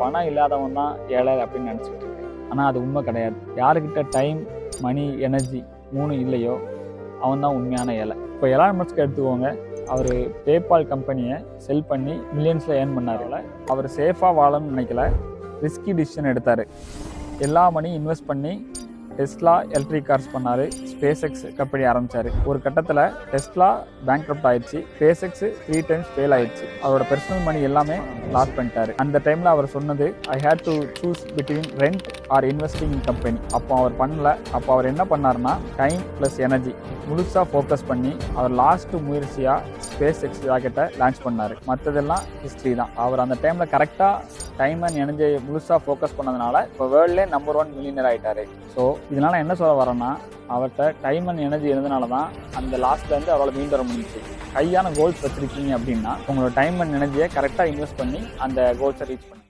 பணம் இல்லாதவன் தான் ஏழை அப்படின்னு நினச்சிட்டு இருக்கேன். ஆனால் அது உண்மை கிடையாது. யாருக்கிட்ட டைம், மணி, எனர்ஜி 3 இல்லையோ அவன் தான் உண்மையான ஏழை. இப்போ எலான் மஸ்க் எடுத்துக்கோங்க. அவர் பேபால் கம்பெனியை செல் பண்ணி மில்லியன்ஸில் ஏர்ன் பண்ணார்ல. அவர் சேஃபாக வாழணும்னு நினைக்கல, ரிஸ்கி டிசிஷன் எடுத்தார். எல்லா மணியும் இன்வெஸ்ட் பண்ணி டெஸ்லா எலக்ட்ரிக் கார்ஸ் பண்ணார். ஸ்பேஸ் எக்ஸ் கம்பெனி ஆரம்பித்தார். ஒரு கட்டத்தில் டெஸ்லா பேங்க்ரப்ட் ஆயிடுச்சு. ஸ்பேஸ் எக்ஸ் 3 டைம்ஸ் ஃபெயில் ஆயிடுச்சு. அவரோட பர்சனல் மணி எல்லாமே லாஸ் பண்ணிட்டாரு. அந்த டைமில் அவர் சொன்னது, I had to choose between rent or investing in company. அப்போ அவர் பண்ணல. அப்போ அவர் என்ன பண்ணாருன்னா, டைம் ப்ளஸ் எனர்ஜி முழுசாக ஃபோக்கஸ் பண்ணி அவர் லாஸ்ட் முயற்சியாக ஸ்பேஸ் எக்ஸ் ராக்கெட்டை லான்ச் பண்ணார். மற்றதெல்லாம் ஹிஸ்ட்ரி தான். அவர் அந்த டைமில் கரெக்டாக டைம் அண்ட் எனர்ஜி முழுசாக ஃபோக்கஸ் பண்ணதுனால இப்போ வேர்ல்ட்லேயே நம்பர் 1 மில்லியனர் ஆகிட்டார். ஸோ இதனால் என்ன சொல்ல வரேன்னா, அவர்கிட்ட டைம் அண்ட் எனர்ஜி இருந்தனால தான் அந்த லாஸ்ட்லேருந்து அவரால் மீண்டு வர முடிஞ்சிச்சு. கையான கோல்ஸ் வச்சுருக்கீங்க அப்படின்னா உங்களோட டைம் அண்ட் எனர்ஜியை கரெக்டாக இன்வெஸ்ட் பண்ணி அந்த கோல்ஸை ரீச் பண்ணி